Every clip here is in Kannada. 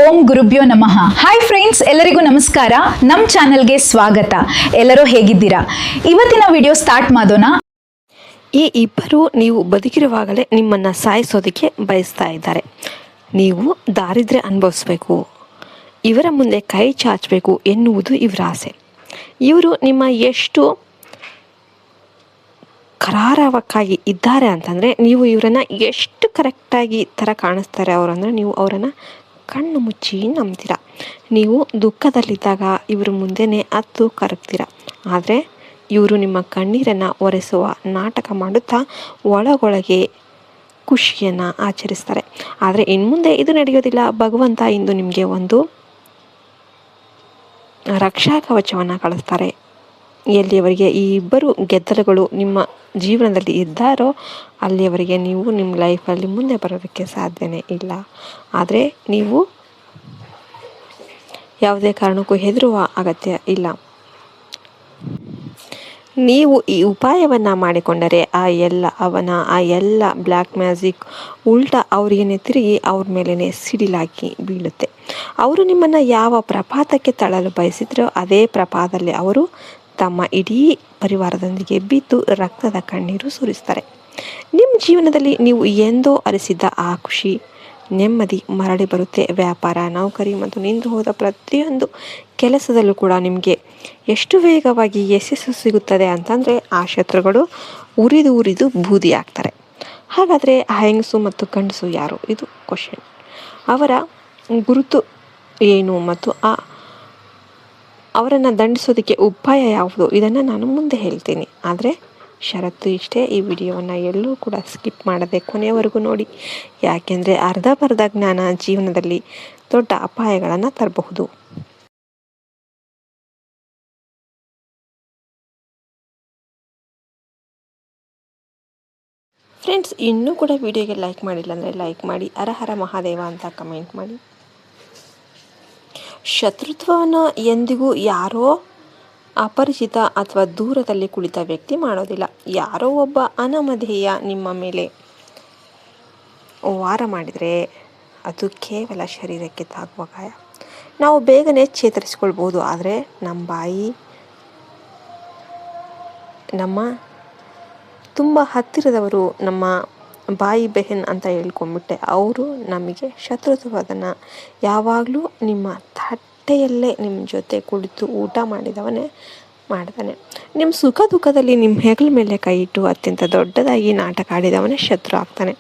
ಓಂ ಗುರುಭ್ಯೋ ನಮಃ. ಹಾಯ್ ಫ್ರೆಂಡ್ಸ್, ಎಲ್ಲರಿಗೂ ನಮಸ್ಕಾರ. ನಮ್ಮ ಚಾನೆಲ್ಗೆ ಸ್ವಾಗತ. ಎಲ್ಲರೂ ಹೇಗಿದ್ದೀರಾ? ಇವತ್ತಿನ ವಿಡಿಯೋ ಸ್ಟಾರ್ಟ್ ಮಾಡೋಣ. ಈ ಇಬ್ಬರು ನೀವು ಬದುಕಿರುವಾಗಲೇ ನಿಮ್ಮನ್ನು ಸಾಯಿಸೋದಕ್ಕೆ ಬಯಸ್ತಾ ಇದ್ದಾರೆ. ನೀವು ದಾರಿದ್ರ್ಯ ಅನುಭವಿಸ್ಬೇಕು, ಇವರ ಮುಂದೆ ಕೈ ಚಾಚಬೇಕು ಎನ್ನುವುದು ಇವರ ಆಸೆ. ಇವರು ನಿಮ್ಮ ಎಷ್ಟು ಕರಾರವಕ್ಕಾಗಿ ಇದ್ದಾರೆ ಅಂತಂದರೆ, ನೀವು ಇವರನ್ನು ಎಷ್ಟು ಕರೆಕ್ಟಾಗಿ ಥರ ಕಾಣಿಸ್ತಾರೆ ಅವರು ಅಂದರೆ, ನೀವು ಅವರನ್ನು ಕಣ್ಣು ಮುಚ್ಚಿ ನಂಬ್ತೀರ. ನೀವು ದುಃಖದಲ್ಲಿದ್ದಾಗ ಇವರು ಮುಂದೆನೇ ಹತ್ತು ಕರಗ್ತೀರ. ಆದರೆ ಇವರು ನಿಮ್ಮ ಕಣ್ಣೀರನ್ನು ಒರೆಸುವ ನಾಟಕ ಮಾಡುತ್ತಾ ಒಳಗೊಳಗೆ ಖುಷಿಯನ್ನು ಆಚರಿಸ್ತಾರೆ. ಆದರೆ ಇನ್ಮುಂದೆ ಇದು ನಡೆಯೋದಿಲ್ಲ. ಭಗವಂತ ಇಂದು ನಿಮಗೆ ಒಂದು ರಕ್ಷಾ ಕವಚವನ್ನು ಕಳಿಸ್ತಾರೆ. ಎಲ್ಲಿಯವರೆಗೆ ಈ ಇಬ್ಬರು ಗೆದ್ದಲುಗಳು ನಿಮ್ಮ ಜೀವನದಲ್ಲಿ ಇದ್ದಾರೋ ಅಲ್ಲಿಯವರೆಗೆ ನೀವು ನಿಮ್ಮ ಲೈಫಲ್ಲಿ ಮುಂದೆ ಬರೋದಕ್ಕೆ ಸಾಧ್ಯನೇ ಇಲ್ಲ. ಆದರೆ ನೀವು ಯಾವುದೇ ಕಾರಣಕ್ಕೂ ಹೆದರುವ ಅಗತ್ಯ ಇಲ್ಲ. ನೀವು ಈ ಉಪಾಯವನ್ನು ಮಾಡಿಕೊಂಡರೆ ಆ ಎಲ್ಲ ಬ್ಲ್ಯಾಕ್ ಮ್ಯಾಜಿಕ್ ಉಲ್ಟಾ ಅವರಿಗೇನೆ ತಿರುಗಿ ಅವ್ರ ಮೇಲೇ ಸಿಡಿಲಾಗಿ ಬೀಳುತ್ತೆ. ಅವರು ನಿಮ್ಮನ್ನು ಯಾವ ಪ್ರಪಾತಕ್ಕೆ ತಳ್ಳಲು ಬಯಸಿದ್ರೋ ಅದೇ ಪ್ರಪಾತದಲ್ಲಿ ಅವರು ತಮ್ಮ ಇಡೀ ಪರಿವಾರದೊಂದಿಗೆ ಬಿದ್ದು ರಕ್ತದ ಕಣ್ಣೀರು ಸುರಿಸ್ತಾರೆ. ನಿಮ್ಮ ಜೀವನದಲ್ಲಿ ನೀವು ಎಂದೋ ಅರಿಸಿದ್ದ ಆ ಖುಷಿ, ನೆಮ್ಮದಿ ಮರಳಿ ಬರುತ್ತೆ. ವ್ಯಾಪಾರ, ನೌಕರಿ ಮತ್ತು ನಿಂತು ಹೋದ ಪ್ರತಿಯೊಂದು ಕೆಲಸದಲ್ಲೂ ಕೂಡ ನಿಮಗೆ ಎಷ್ಟು ವೇಗವಾಗಿ ಯಶಸ್ಸು ಸಿಗುತ್ತದೆ ಅಂತಂದರೆ, ಆ ಶತ್ರುಗಳು ಉರಿದು ಬೂದಿ ಆಗ್ತಾರೆ. ಹಾಗಾದರೆ ಆ ಹೆಂಗಸು ಮತ್ತು ಗಂಡಸು ಯಾರು? ಇದು ಕ್ವಶನ್. ಅವರ ಗುರುತು ಏನು ಮತ್ತು ಅವರನ್ನು ದಂಡಿಸೋದಕ್ಕೆ ಉಪಾಯ ಯಾವುದು? ಇದನ್ನು ನಾನು ಮುಂದೆ ಹೇಳ್ತೀನಿ. ಆದರೆ ಷರತ್ತು ಇಷ್ಟೇ, ಈ ವಿಡಿಯೋವನ್ನು ಎಲ್ಲೂ ಕೂಡ ಸ್ಕಿಪ್ ಮಾಡದೆ ಕೊನೆಯವರೆಗೂ ನೋಡಿ. ಯಾಕೆಂದರೆ ಅರ್ಧಬರ್ಧ ಜ್ಞಾನ ಜೀವನದಲ್ಲಿ ದೊಡ್ಡ ಅಪಾಯಗಳನ್ನು ತರಬಹುದು. ಫ್ರೆಂಡ್ಸ್, ಇನ್ನೂ ಕೂಡ ವಿಡಿಯೋಗೆ ಲೈಕ್ ಮಾಡಿಲ್ಲ ಅಂದರೆ ಲೈಕ್ ಮಾಡಿ, ಹರ ಹರ ಮಹಾದೇವ ಅಂತ ಕಮೆಂಟ್ ಮಾಡಿ. ಶತ್ರುತ್ವವನ್ನು ಎಂದಿಗೂ ಯಾರೋ ಅಪರಿಚಿತ ಅಥವಾ ದೂರದಲ್ಲಿ ಕುಳಿತ ವ್ಯಕ್ತಿ ಮಾಡೋದಿಲ್ಲ. ಯಾರೋ ಒಬ್ಬ ಅನಾಮಧೇಯ ನಿಮ್ಮ ಮೇಲೆ ವಾರ ಮಾಡಿದರೆ ಅದು ಕೇವಲ ಶರೀರಕ್ಕೆ ತಾಗುವ ಗಾಯ. ನಾವು ಬೇಗನೆ ಚೇತರಿಸಿಕೊಳ್ಬೋದು. ಆದರೆ ನಮ್ಮ ಬಾಯಿ, ನಮ್ಮ ತುಂಬ ಹತ್ತಿರದವರು, ನಮ್ಮ ಬಾಯಿ ಬೆಹನ್ ಅಂತ ಹೇಳ್ಕೊಂಬಿಟ್ಟೆ, ಅವರು ನಮಗೆ ಶತ್ರುತ್ವವನ್ನು ಯಾವಾಗಲೂ ನಿಮ್ಮ ತಟ್ಟೆಯಲ್ಲೇ ನಿಮ್ಮ ಜೊತೆ ಕುಳಿತು ಊಟ ಮಾಡಿದವನೇ ಮಾಡ್ತಾನೆ. ನಿಮ್ಮ ಸುಖ ದುಃಖದಲ್ಲಿ ನಿಮ್ಮ ಹೆಗಲ ಮೇಲೆ ಕೈ ಇಟ್ಟು ಅತ್ಯಂತ ದೊಡ್ಡದಾಗಿ ನಾಟಕ ಆಡಿದವನೇ ಶತ್ರು ಆಗ್ತಾನೆ.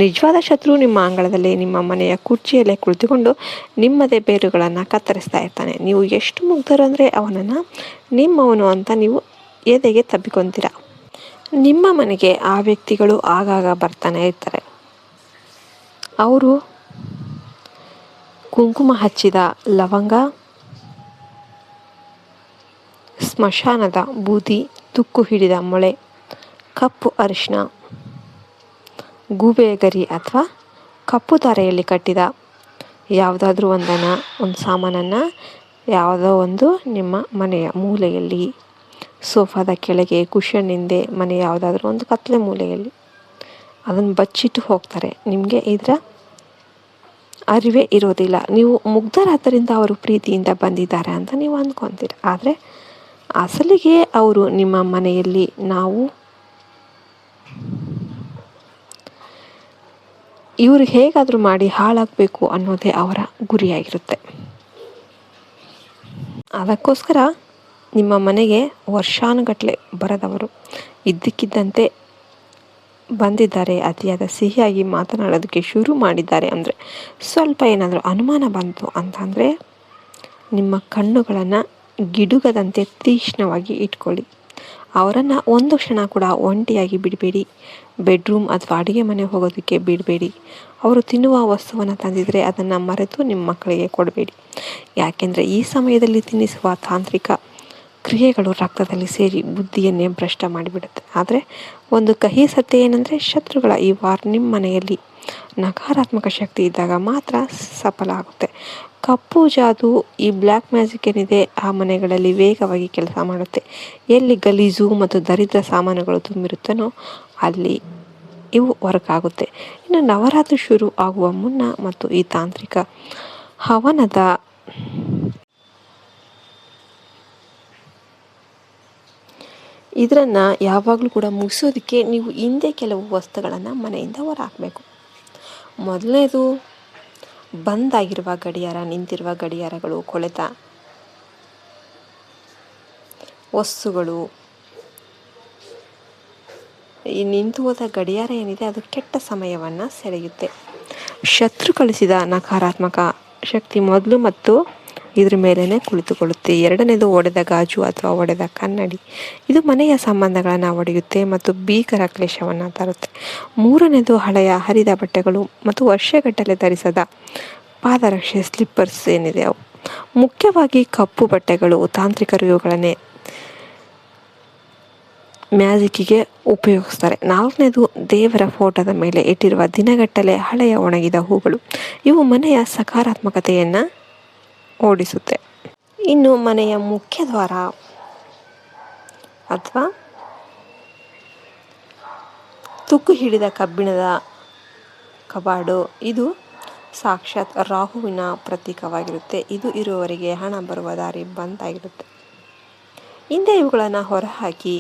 ನಿಜವಾದ ಶತ್ರು ನಿಮ್ಮ ಅಂಗಳದಲ್ಲಿ ನಿಮ್ಮ ಮನೆಯ ಕುರ್ಚಿಯಲ್ಲೇ ಕುಳಿತುಕೊಂಡು ನಿಮ್ಮದೇ ಬೇರುಗಳನ್ನು ಕತ್ತರಿಸ್ತಾ ಇರ್ತಾನೆ. ನೀವು ಎಷ್ಟು ಮುಗ್ಧರು ಅಂದರೆ ಅವನನ್ನು ನಿಮ್ಮವನು ಅಂತ ನೀವು ಎದೆಗೆ ತಬ್ಬಿಕೊತೀರ. ನಿಮ್ಮ ಮನೆಗೆ ಆ ವ್ಯಕ್ತಿಗಳು ಆಗಾಗ ಬರ್ತಾನೆ ಇರ್ತಾರೆ. ಅವರು ಕುಂಕುಮ ಹಚ್ಚಿದ ಲವಂಗ, ಸ್ಮಶಾನದ ಬೂದಿ, ತುಕ್ಕು ಹಿಡಿದ ಮೊಳೆ, ಕಪ್ಪು ಅರಿಶಿನ, ಗೂಬೆಯ ಗರಿ ಅಥವಾ ಕಪ್ಪು ದಾರೆಯಲ್ಲಿ ಕಟ್ಟಿದ ಯಾವುದಾದ್ರೂ ಒಂದು ಸಾಮಾನನ್ನು ಯಾವುದೋ ಒಂದು ನಿಮ್ಮ ಮನೆಯ ಮೂಲೆಯಲ್ಲಿ, ಸೋಫಾದ ಕೆಳಗೆ, ಕುಷನ್ ಹಿಂದೆ, ಮನೆ ಯಾವುದಾದ್ರೂ ಒಂದು ಕತ್ತಲೆ ಮೂಲೆಯಲ್ಲಿ ಅದನ್ನು ಬಚ್ಚಿಟ್ಟು ಹೋಗ್ತಾರೆ. ನಿಮಗೆ ಇದರ ಅರಿವೇ ಇರೋದಿಲ್ಲ. ನೀವು ಮುಗ್ಧರಾದ್ದರಿಂದ ಅವರು ಪ್ರೀತಿಯಿಂದ ಬಂದಿದ್ದಾರೆ ಅಂತ ನೀವು ಅಂದ್ಕೊತೀರ. ಆದರೆ ಅಸಲಿಗೆ ಅವರು ನಿಮ್ಮ ಮನೆಯಲ್ಲಿ ಇವರು ಹೇಗಾದರೂ ಮಾಡಿ ಹಾಳಾಗಬೇಕು ಅನ್ನೋದೇ ಅವರ ಗುರಿಯಾಗಿರುತ್ತೆ. ಅದಕ್ಕೋಸ್ಕರ ನಿಮ್ಮ ಮನೆಗೆ ವರ್ಷಾನುಗಟ್ಟಲೆ ಬರದವರು ಇದ್ದಕ್ಕಿದ್ದಂತೆ ಬಂದಿದ್ದಾರೆ, ಅತಿಯಾದ ಸಿಹಿಯಾಗಿ ಮಾತನಾಡೋದಕ್ಕೆ ಶುರು ಮಾಡಿದ್ದಾರೆ ಅಂದರೆ, ಸ್ವಲ್ಪ ಏನಾದರೂ ಅನುಮಾನ ಬಂತು ಅಂತಂದರೆ ನಿಮ್ಮ ಕಣ್ಣುಗಳನ್ನು ಗಿಡುಗದಂತೆ ತೀಕ್ಷ್ಣವಾಗಿ ಇಟ್ಕೊಳ್ಳಿ. ಅವರನ್ನು ಒಂದು ಕ್ಷಣ ಕೂಡ ಒಂಟಿಯಾಗಿ ಬಿಡಬೇಡಿ. ಬೆಡ್ರೂಮ್ ಅಥವಾ ಅಡುಗೆ ಮನೆ ಹೋಗೋದಕ್ಕೆ ಬಿಡಬೇಡಿ. ಅವರು ತಿನ್ನುವ ವಸ್ತುವನ್ನು ತಂದಿದ್ದರೆ ಅದನ್ನು ಮರೆತು ನಿಮ್ಮ ಮಕ್ಕಳಿಗೆ ಕೊಡಬೇಡಿ. ಯಾಕೆಂದರೆ ಈ ಸಮಯದಲ್ಲಿ ತಿನ್ನಿಸುವ ತಾಂತ್ರಿಕ ಕ್ರಿಯೆಗಳು ರಕ್ತದಲ್ಲಿ ಸೇರಿ ಬುದ್ಧಿಯನ್ನೇ ಭ್ರಷ್ಟ ಮಾಡಿಬಿಡುತ್ತೆ. ಆದರೆ ಒಂದು ಕಹಿ ಸತ್ಯ ಏನಂದರೆ, ಶತ್ರುಗಳ ಈ ವಾರ್ ನಿಮ್ಮ ಮನೆಯಲ್ಲಿ ನಕಾರಾತ್ಮಕ ಶಕ್ತಿ ಇದ್ದಾಗ ಮಾತ್ರ ಸಫಲ ಆಗುತ್ತೆ. ಕಪ್ಪು ಜಾದು, ಈ ಬ್ಲ್ಯಾಕ್ ಮ್ಯಾಜಿಕ್ ಏನಿದೆ, ಆ ಮನೆಗಳಲ್ಲಿ ವೇಗವಾಗಿ ಕೆಲಸ ಮಾಡುತ್ತೆ. ಎಲ್ಲಿ ಗಲೀಜು ಮತ್ತು ದರಿದ್ರ ಸಾಮಾನುಗಳು ತುಂಬಿರುತ್ತನೋ ಅಲ್ಲಿ ಇವು ವರ್ಕ್ ಆಗುತ್ತೆ. ಇನ್ನು ನವರಾತ್ರಿ ಶುರು ಆಗುವ ಮುನ್ನ ಮತ್ತು ಈ ತಾಂತ್ರಿಕ ಹವನದ ಇದನ್ನು ಯಾವಾಗಲೂ ಕೂಡ ಮುಗಿಸೋದಕ್ಕೆ ನೀವು ಹಿಂದೆ ಕೆಲವು ವಸ್ತುಗಳನ್ನು ಮನೆಯಿಂದ ಹೊರಹಾಕಬೇಕು. ಮೊದಲನೇದು ಬಂದಾಗಿರುವ ಗಡಿಯಾರ, ನಿಂತಿರುವ ಗಡಿಯಾರಗಳು, ಕೊಳೆತ ವಸ್ತುಗಳು. ಈ ನಿಂತು ಹೋದ ಗಡಿಯಾರ ಏನಿದೆ ಅದು ಕೆಟ್ಟ ಸಮಯವನ್ನು ಸೆಳೆಯುತ್ತೆ. ಶತ್ರು ಕಳಿಸಿದ ನಕಾರಾತ್ಮಕ ಶಕ್ತಿ ಮೊದಲು ಮತ್ತು ಇದ್ರ ಮೇಲೇ ಕುಳಿತುಕೊಳ್ಳುತ್ತೆ. ಎರಡನೇದು ಒಡೆದ ಗಾಜು ಅಥವಾ ಒಡೆದ ಕನ್ನಡಿ. ಇದು ಮನೆಯ ಸಂಬಂಧಗಳನ್ನು ಒಡೆಯುತ್ತೆ ಮತ್ತು ಭೀಕರ ಕ್ಲೇಶವನ್ನು ತರುತ್ತೆ. ಮೂರನೇದು ಹಳೆಯ ಹರಿದ ಬಟ್ಟೆಗಳು ಮತ್ತು ವರ್ಷಗಟ್ಟಲೆ ಧರಿಸದ ಪಾದರಕ್ಷೆ, ಸ್ಲಿಪ್ಪರ್ಸ್ ಏನಿದೆ ಅವು. ಮುಖ್ಯವಾಗಿ ಕಪ್ಪು ಬಟ್ಟೆಗಳು. ತಾಂತ್ರಿಕರು ಇವುಗಳನ್ನೇ ಮ್ಯಾಜಿಕ್ಕಿಗೆ ಉಪಯೋಗಿಸ್ತಾರೆ. ನಾಲ್ಕನೇದು ದೇವರ ಫೋಟೋದ ಮೇಲೆ ಇಟ್ಟಿರುವ ದಿನಗಟ್ಟಲೆ ಹಳೆಯ ಒಣಗಿದ ಹೂಗಳು. ಇವು ಮನೆಯ ಸಕಾರಾತ್ಮಕತೆಯನ್ನು ಓಡಿಸುತ್ತೆ. ಇನ್ನು ಮನೆಯ ಮುಖ್ಯ ದ್ವಾರ ಅಥವಾ ತುಕ್ಕು ಹಿಡಿದ ಕಬ್ಬಿಣದ ಕಬಾಡು, ಇದು ಸಾಕ್ಷಾತ್ ರಾಹುವಿನ ಪ್ರತೀಕವಾಗಿರುತ್ತೆ. ಇದು ಇರುವವರೆಗೆ ಹಣ ಬರುವ ದಾರಿ ಬಂದಾಗಿರುತ್ತೆ. ಹಿಂದೆ ಇವುಗಳನ್ನು ಹೊರಹಾಕಿ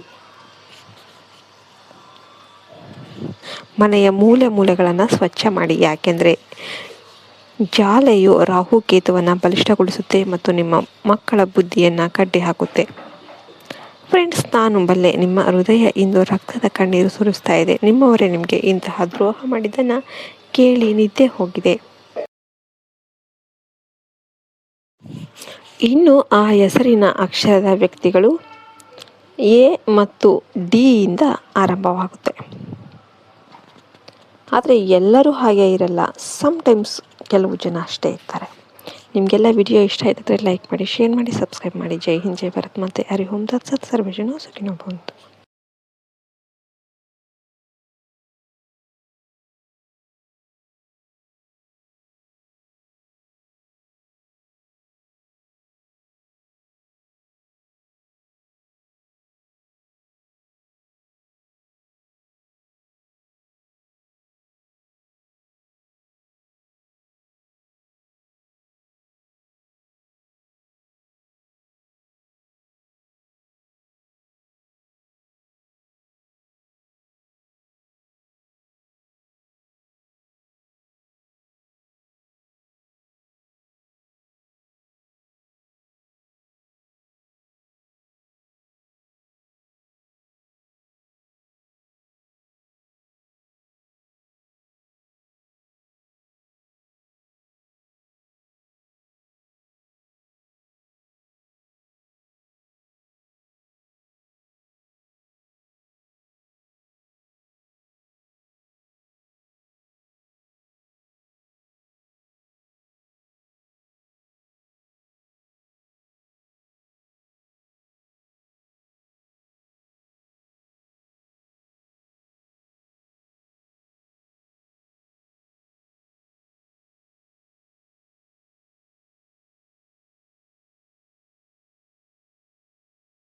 ಮನೆಯ ಮೂಲೆಗಳನ್ನು ಸ್ವಚ್ಛ ಮಾಡಿ. ಯಾಕೆಂದರೆ ಜಾಲೆಯು ರಾಹು ಕೇತುವನ್ನು ಬಲಿಷ್ಠಗೊಳಿಸುತ್ತೆ ಮತ್ತು ನಿಮ್ಮ ಮಕ್ಕಳ ಬುದ್ಧಿಯನ್ನು ಕಡ್ಡಿ ಹಾಕುತ್ತೆ. ಫ್ರೆಂಡ್ಸ್, ನಾನು ಬಲ್ಲೆ ನಿಮ್ಮ ಹೃದಯ ಇಂದು ರಕ್ತದ ಕಣ್ಣೀರು ಸುರಿಸ್ತಾ ಇದೆ. ನಿಮ್ಮವರೇ ನಿಮಗೆ ಇಂತಹ ದ್ರೋಹ ಮಾಡಿದ್ದನ್ನು ಕೇಳಿ ನಿದ್ದೆ ಹೋಗಿದೆ. ಇನ್ನು ಆ ಹೆಸರಿನ ಅಕ್ಷರದ ವ್ಯಕ್ತಿಗಳು ಎ ಮತ್ತು ಡಿ ಇಂದ ಆರಂಭವಾಗುತ್ತೆ. ಆದರೆ ಎಲ್ಲರೂ ಹಾಗೆ ಇರಲ್ಲ. ಸಮ್ಟೈಮ್ಸ್ ಕೆಲವು ಜನ ಅಷ್ಟೇ ಇರ್ತಾರೆ. ನಿಮಗೆಲ್ಲ ವಿಡಿಯೋ ಇಷ್ಟ ಆಯಿತು ಲೈಕ್ ಮಾಡಿ, ಶೇರ್ ಮಾಡಿ, ಸಬ್ಸ್ಕ್ರೈಬ್ ಮಾಡಿ. ಜೈ ಹಿಂದ್, ಜೈ ಭಾರತ್, ಮತ್ತೆ ಹರಿ ಓಂ ತತ್ಸತ್. ಸರ್ವೇ ಜನ ಸುಖಿನೋ ಭವಂತು.